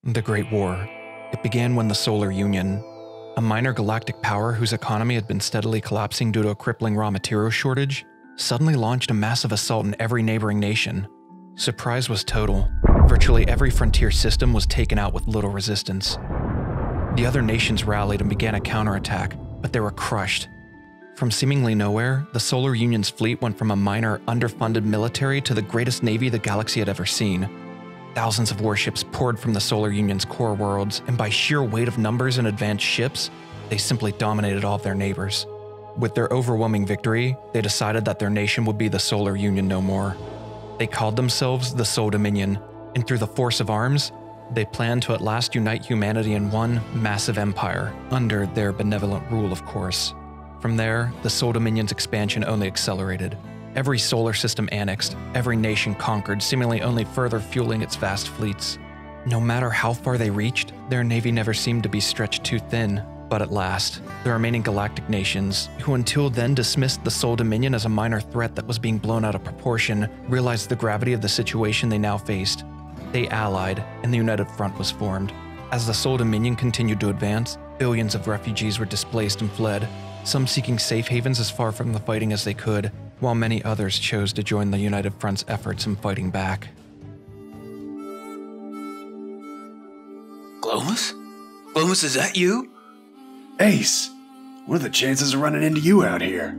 The Great War. It began when the Solar Union, a minor galactic power whose economy had been steadily collapsing due to a crippling raw material shortage, suddenly launched a massive assault in every neighboring nation. Surprise was total. Virtually every frontier system was taken out with little resistance. The other nations rallied and began a counterattack, but they were crushed. From seemingly nowhere, the Solar Union's fleet went from a minor, underfunded military to the greatest navy the galaxy had ever seen. Thousands of warships poured from the Solar Union's core worlds, and by sheer weight of numbers and advanced ships, they simply dominated all of their neighbors. With their overwhelming victory, they decided that their nation would be the Solar Union no more. They called themselves the Sol Dominion, and through the force of arms, they planned to at last unite humanity in one massive empire, under their benevolent rule, of course. From there, the Sol Dominion's expansion only accelerated. Every solar system annexed, every nation conquered, seemingly only further fueling its vast fleets. No matter how far they reached, their navy never seemed to be stretched too thin. But at last, the remaining galactic nations, who until then dismissed the Sol Dominion as a minor threat that was being blown out of proportion, realized the gravity of the situation they now faced. They allied, and the United Front was formed. As the Sol Dominion continued to advance, billions of refugees were displaced and fled, some seeking safe havens as far from the fighting as they could, while many others chose to join the United Front's efforts in fighting back. Glomus? Glomus, is that you? Ace, what are the chances of running into you out here?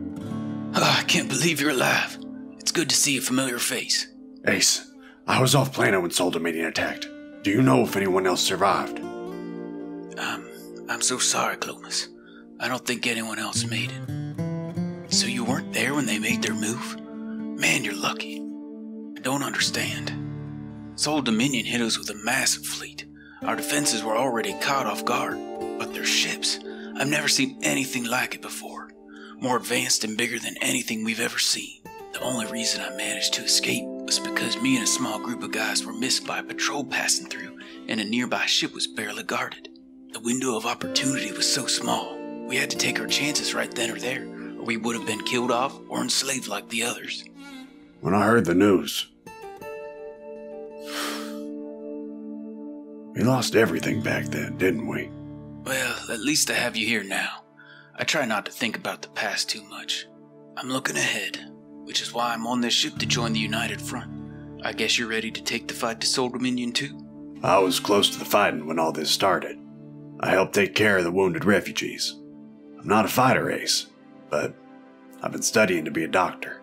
Oh, I can't believe you're alive. It's good to see a familiar face. Ace, I was off planet when Sol Dominion attacked. Do you know if anyone else survived? I'm so sorry, Glomus. I don't think anyone else made it. So you weren't there when they made their move? Man, you're lucky. I don't understand. Sol Dominion hit us with a massive fleet. Our defenses were already caught off guard, but their ships, I've never seen anything like it before. More advanced and bigger than anything we've ever seen. The only reason I managed to escape was because me and a small group of guys were missed by a patrol passing through, and a nearby ship was barely guarded. The window of opportunity was so small, we had to take our chances right then or there, or we would have been killed off or enslaved like the others. When I heard the news, we lost everything back then, didn't we? Well, at least I have you here now. I try not to think about the past too much. I'm looking ahead, which is why I'm on this ship to join the United Front. I guess you're ready to take the fight to Sol Dominion too? I was close to the fighting when all this started. I helped take care of the wounded refugees. I'm not a fighter, Ace, but I've been studying to be a doctor.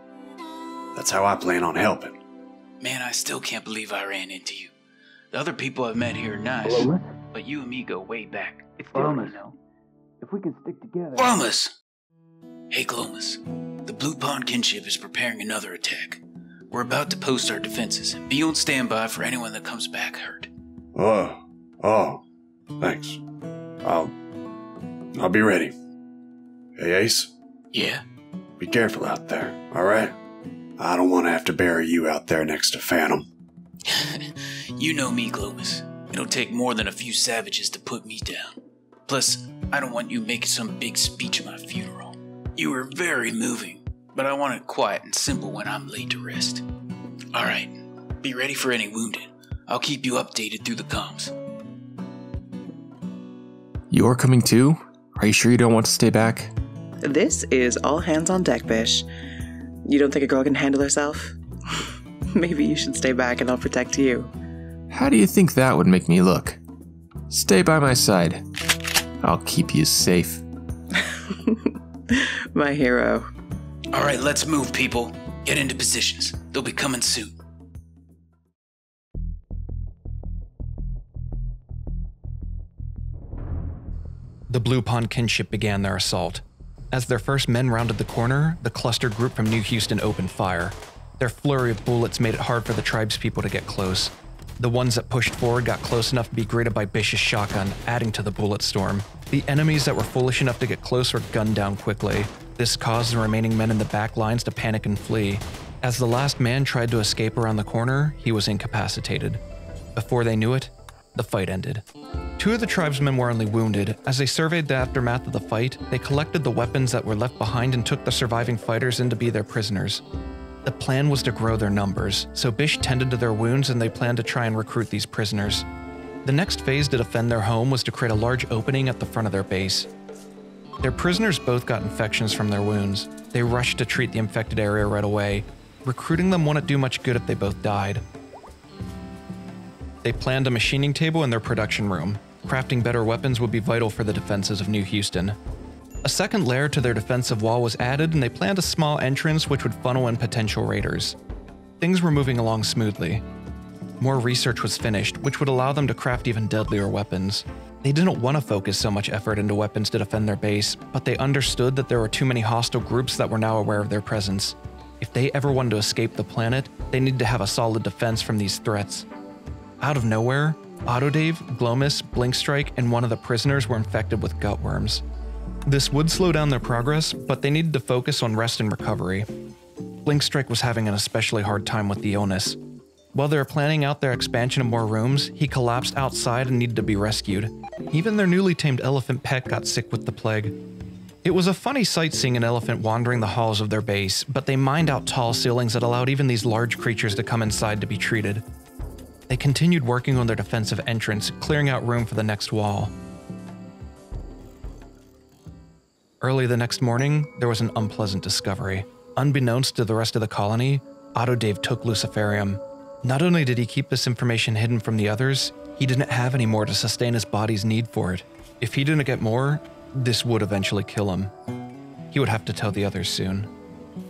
That's how I plan on helping. Man, I still can't believe I ran into you. The other people I've met here are nice, but you and me go way back. It's different, you know. If we can stick together... Glomus! Hey, Glomus. The Blue Pond Kinship is preparing another attack. We're about to post our defenses. Be on standby for anyone that comes back hurt. Oh, thanks. I'll be ready. Hey, Ace? Yeah? Be careful out there, alright? I don't want to have to bury you out there next to Phantom. You know me, Glomus. It'll take more than a few savages to put me down. Plus, I don't want you making some big speech at my funeral. You were very moving, but I want it quiet and simple when I'm laid to rest. Alright, be ready for any wounded. I'll keep you updated through the comms. You're coming too? Are you sure you don't want to stay back? This is all hands on deck, Bish. You don't think a girl can handle herself? Maybe you should stay back and I'll protect you. How do you think that would make me look? Stay by my side. I'll keep you safe. My hero. Alright, let's move, people. Get into positions. They'll be coming soon. The Blue Pond Kinship began their assault. As their first men rounded the corner, the clustered group from New Houston opened fire. Their flurry of bullets made it hard for the tribespeople to get close. The ones that pushed forward got close enough to be greeted by Bish's shotgun, adding to the bullet storm. The enemies that were foolish enough to get close were gunned down quickly. This caused the remaining men in the back lines to panic and flee. As the last man tried to escape around the corner, he was incapacitated. Before they knew it, the fight ended. Two of the tribesmen were only wounded. As they surveyed the aftermath of the fight, they collected the weapons that were left behind and took the surviving fighters in to be their prisoners. The plan was to grow their numbers, so Bish tended to their wounds and they planned to try and recruit these prisoners. The next phase to defend their home was to create a large opening at the front of their base. Their prisoners both got infections from their wounds. They rushed to treat the infected area right away. Recruiting them wouldn't do much good if they both died. They planned a machining table in their production room. Crafting better weapons would be vital for the defenses of New Houston. A second layer to their defensive wall was added, and they planned a small entrance which would funnel in potential raiders. Things were moving along smoothly. More research was finished, which would allow them to craft even deadlier weapons. They didn't want to focus so much effort into weapons to defend their base, but they understood that there were too many hostile groups that were now aware of their presence. If they ever wanted to escape the planet, they needed to have a solid defense from these threats. Out of nowhere, Autodave, Glomus, Blinkstrike, and one of the prisoners were infected with gutworms. This would slow down their progress, but they needed to focus on rest and recovery. Blinkstrike was having an especially hard time with the illness. While they were planning out their expansion of more rooms, he collapsed outside and needed to be rescued. Even their newly tamed elephant pet got sick with the plague. It was a funny sight seeing an elephant wandering the halls of their base, but they mined out tall ceilings that allowed even these large creatures to come inside to be treated. They continued working on their defensive entrance, clearing out room for the next wall. Early the next morning, there was an unpleasant discovery. Unbeknownst to the rest of the colony, Autodave took Luciferium. Not only did he keep this information hidden from the others, he didn't have any more to sustain his body's need for it. If he didn't get more, this would eventually kill him. He would have to tell the others soon.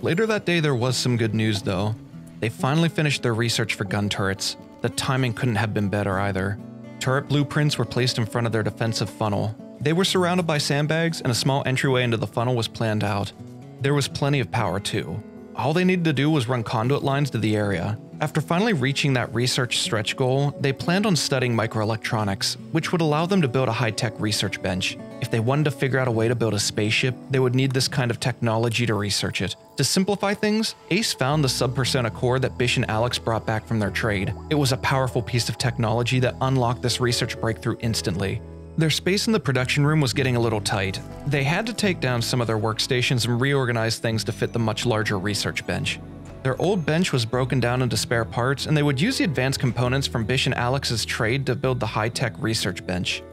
Later that day, there was some good news though. They finally finished their research for gun turrets. The timing couldn't have been better either. Turret blueprints were placed in front of their defensive funnel. They were surrounded by sandbags, and a small entryway into the funnel was planned out. There was plenty of power too. All they needed to do was run conduit lines to the area. After finally reaching that research stretch goal, they planned on studying microelectronics, which would allow them to build a high-tech research bench. If they wanted to figure out a way to build a spaceship, they would need this kind of technology to research it. To simplify things, Ace found the Sub-Persona core that Bish and Alex brought back from their trade. It was a powerful piece of technology that unlocked this research breakthrough instantly. Their space in the production room was getting a little tight. They had to take down some of their workstations and reorganize things to fit the much larger research bench. Their old bench was broken down into spare parts, and they would use the advanced components from Bish and Alex's trade to build the high-tech research bench.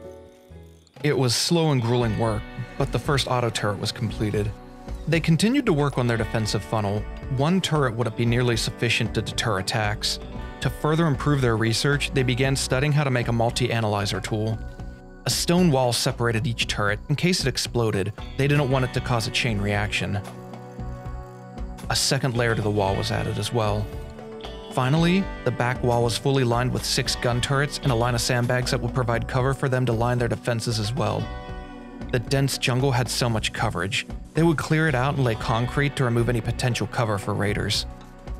It was slow and grueling work, but the first auto turret was completed. They continued to work on their defensive funnel. One turret wouldn't be nearly sufficient to deter attacks. To further improve their research, they began studying how to make a multi-analyzer tool. A stone wall separated each turret in case it exploded. They didn't want it to cause a chain reaction. A second layer to the wall was added as well. Finally, the back wall was fully lined with 6 gun turrets and a line of sandbags that would provide cover for them to line their defenses as well. The dense jungle had so much coverage. They would clear it out and lay concrete to remove any potential cover for raiders.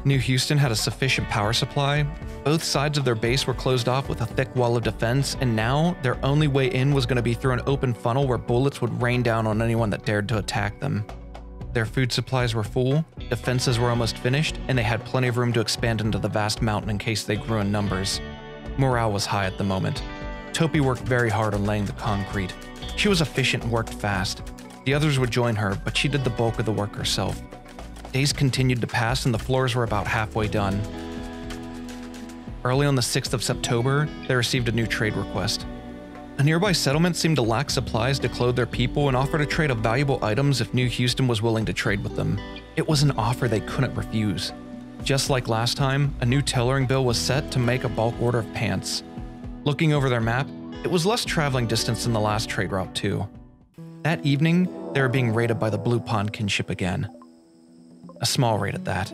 New Houston had a sufficient power supply. Both sides of their base were closed off with a thick wall of defense, and now their only way in was going to be through an open funnel where bullets would rain down on anyone that dared to attack them. Their food supplies were full, defenses were almost finished, and they had plenty of room to expand into the vast mountain in case they grew in numbers. Morale was high at the moment. Topi worked very hard on laying the concrete. She was efficient and worked fast. The others would join her, but she did the bulk of the work herself. Days continued to pass and the floors were about halfway done. Early on the 6th of September, they received a new trade request. A nearby settlement seemed to lack supplies to clothe their people and offered a trade of valuable items if New Houston was willing to trade with them. It was an offer they couldn't refuse. Just like last time, a new tailoring bill was set to make a bulk order of pants. Looking over their map, it was less traveling distance than the last trade route too. That evening, they were being raided by the Blue Pond kinship again. A small raid at that.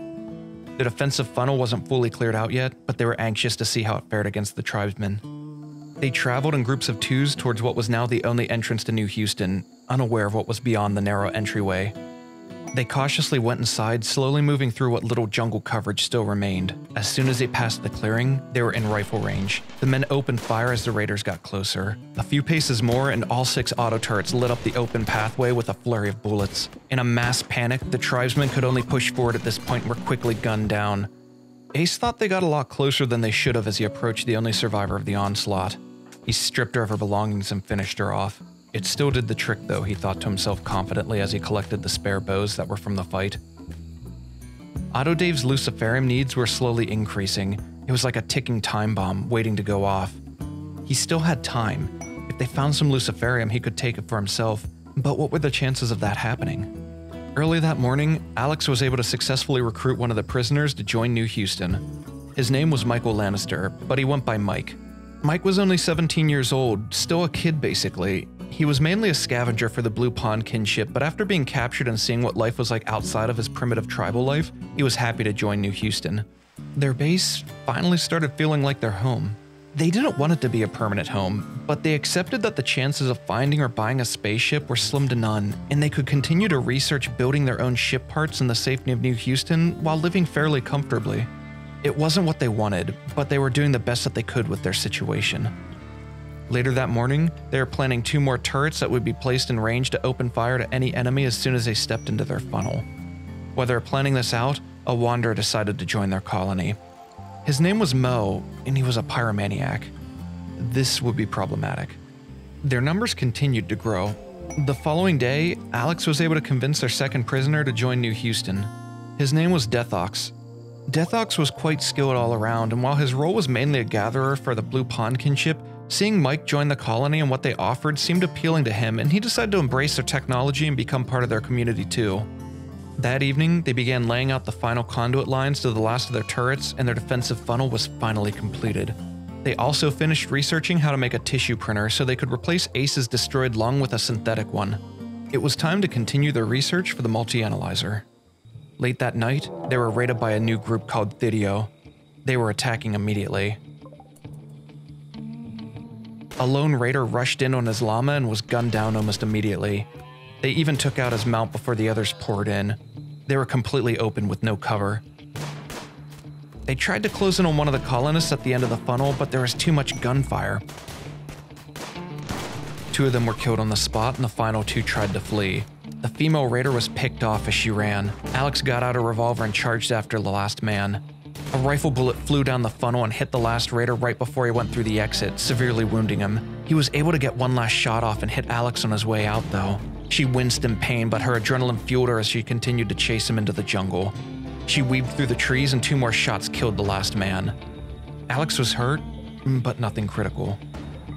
The defensive funnel wasn't fully cleared out yet, but they were anxious to see how it fared against the tribesmen. They traveled in groups of 2s towards what was now the only entrance to New Houston, unaware of what was beyond the narrow entryway. They cautiously went inside, slowly moving through what little jungle coverage still remained. As soon as they passed the clearing, they were in rifle range. The men opened fire as the raiders got closer. A few paces more and all 6 auto turrets lit up the open pathway with a flurry of bullets. In a mass panic, the tribesmen could only push forward at this point and were quickly gunned down. Ace thought they got a lot closer than they should have as he approached the only survivor of the onslaught. He stripped her of her belongings and finished her off. It still did the trick though, he thought to himself confidently as he collected the spare bows that were from the fight. Autodave's Luciferium needs were slowly increasing. It was like a ticking time bomb waiting to go off. He still had time. If they found some Luciferium, he could take it for himself, but what were the chances of that happening? Early that morning, Alex was able to successfully recruit one of the prisoners to join New Houston. His name was Michael Lannister, but he went by Mike. Mike was only 17 years old, still a kid basically. He was mainly a scavenger for the Blue Pond kinship, but after being captured and seeing what life was like outside of his primitive tribal life, he was happy to join New Houston. Their base finally started feeling like their home. They didn't want it to be a permanent home, but they accepted that the chances of finding or buying a spaceship were slim to none, and they could continue to research building their own ship parts in the safety of New Houston while living fairly comfortably. It wasn't what they wanted, but they were doing the best that they could with their situation. Later that morning, they were planning 2 more turrets that would be placed in range to open fire to any enemy as soon as they stepped into their funnel. While they were planning this out, a wanderer decided to join their colony. His name was Mo, and he was a pyromaniac. This would be problematic. Their numbers continued to grow. The following day, Alex was able to convince their second prisoner to join New Houston. His name was Deathox. Deathox was quite skilled all around, and while his role was mainly a gatherer for the Blue Pond kinship, seeing Mike join the colony and what they offered seemed appealing to him, and he decided to embrace their technology and become part of their community too. That evening, they began laying out the final conduit lines to the last of their turrets, and their defensive funnel was finally completed. They also finished researching how to make a tissue printer so they could replace Ace's destroyed lung with a synthetic one. It was time to continue their research for the multi-analyzer. Late that night, they were raided by a new group called Thideo. They were attacking immediately. A lone raider rushed in on his llama and was gunned down almost immediately. They even took out his mount before the others poured in. They were completely open with no cover. They tried to close in on one of the colonists at the end of the funnel, but there was too much gunfire. 2 of them were killed on the spot, and the final 2 tried to flee. The female raider was picked off as she ran. Alex got out a revolver and charged after the last man. A rifle bullet flew down the funnel and hit the last raider right before he went through the exit, severely wounding him. He was able to get one last shot off and hit Alex on his way out, though. She winced in pain, but her adrenaline fueled her as she continued to chase him into the jungle. She weaved through the trees, and 2 more shots killed the last man. Alex was hurt, but nothing critical.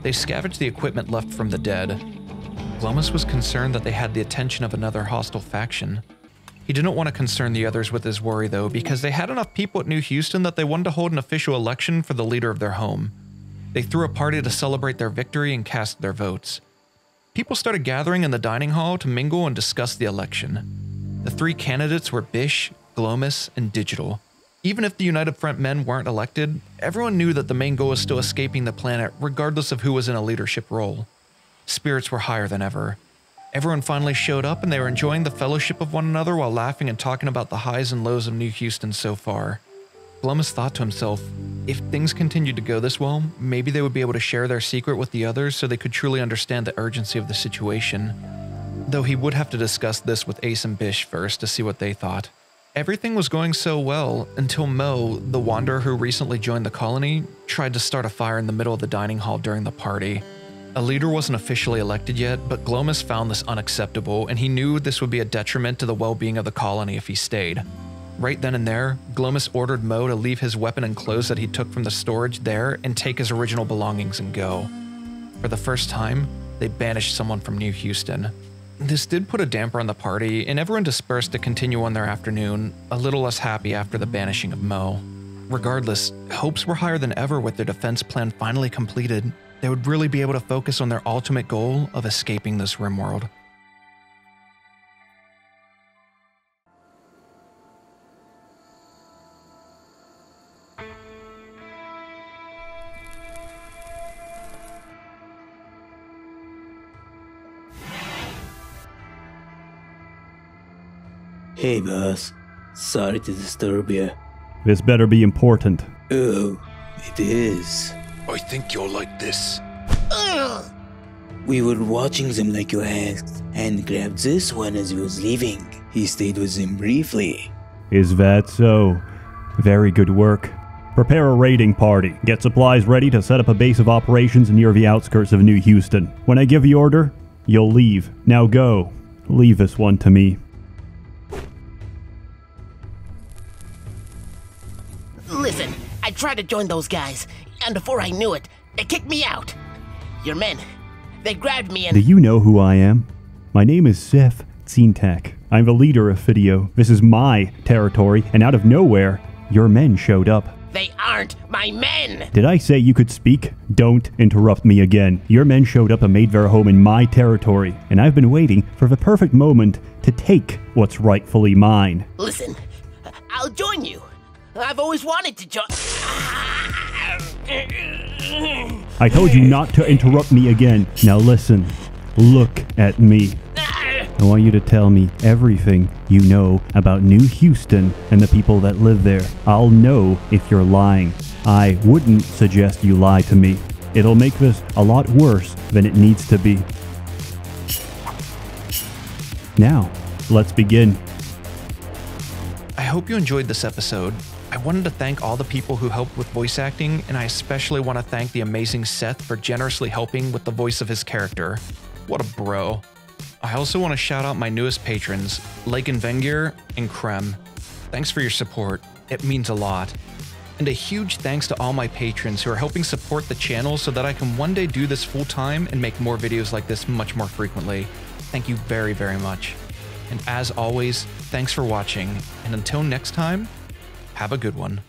They scavenged the equipment left from the dead. Glomus was concerned that they had the attention of another hostile faction. He didn't want to concern the others with his worry, though, because they had enough people at New Houston that they wanted to hold an official election for the leader of their home. They threw a party to celebrate their victory and cast their votes. People started gathering in the dining hall to mingle and discuss the election. The 3 candidates were Bish, Glomus, and Digital. Even if the United Front men weren't elected, everyone knew that the main goal was still escaping the planet, regardless of who was in a leadership role. Spirits were higher than ever. Everyone finally showed up, and they were enjoying the fellowship of one another while laughing and talking about the highs and lows of New Houston so far. Glomus thought to himself, if things continued to go this well, maybe they would be able to share their secret with the others so they could truly understand the urgency of the situation. Though he would have to discuss this with Ace and Bish first to see what they thought. Everything was going so well until Mo, the wanderer who recently joined the colony, tried to start a fire in the middle of the dining hall during the party. A leader wasn't officially elected yet, but Glomus found this unacceptable, and he knew this would be a detriment to the well-being of the colony if he stayed. Right then and there, Glomus ordered Mo to leave his weapon and clothes that he took from the storage there and take his original belongings and go. For the first time, they banished someone from New Houston. This did put a damper on the party, and everyone dispersed to continue on their afternoon, a little less happy after the banishing of Mo. Regardless, hopes were higher than ever with their defense plan finally completed. They would really be able to focus on their ultimate goal of escaping this RimWorld. Hey boss, sorry to disturb you. This better be important. Oh, it is. I think you'll like this. We were watching them like you asked, and grabbed this one as he was leaving. He stayed with them briefly. Is that so? Very good work. Prepare a raiding party. Get supplies ready to set up a base of operations near the outskirts of New Houston. When I give the order, you'll leave. Now go. Leave this one to me. Listen, I tried to join those guys, and before I knew it, They kicked me out. Your men, they grabbed me Do and... you know who I am? My name is Seth Tzintak. I'm the leader of Fidio. This is my territory, and out of nowhere, your men showed up. They aren't my men! Did I say you could speak? Don't interrupt me again. Your men showed up and made their home in my territory, and I've been waiting for the perfect moment to take what's rightfully mine. Listen, I'll join you. I've always wanted to join... I told you not to interrupt me again. Now listen. Look at me. I want you to tell me everything you know about New Houston and the people that live there. I'll know if you're lying. I wouldn't suggest you lie to me. It'll make this a lot worse than it needs to be. Now, let's begin. I hope you enjoyed this episode. I wanted to thank all the people who helped with voice acting, and I especially want to thank the amazing Seth for generously helping with the voice of his character. What a bro. I also want to shout out my newest patrons, Lakin Vengir and Krem. Thanks for your support. It means a lot. And a huge thanks to all my patrons who are helping support the channel so that I can one day do this full time and make more videos like this much more frequently. Thank you very, very much. And as always, thanks for watching, and until next time, have a good one.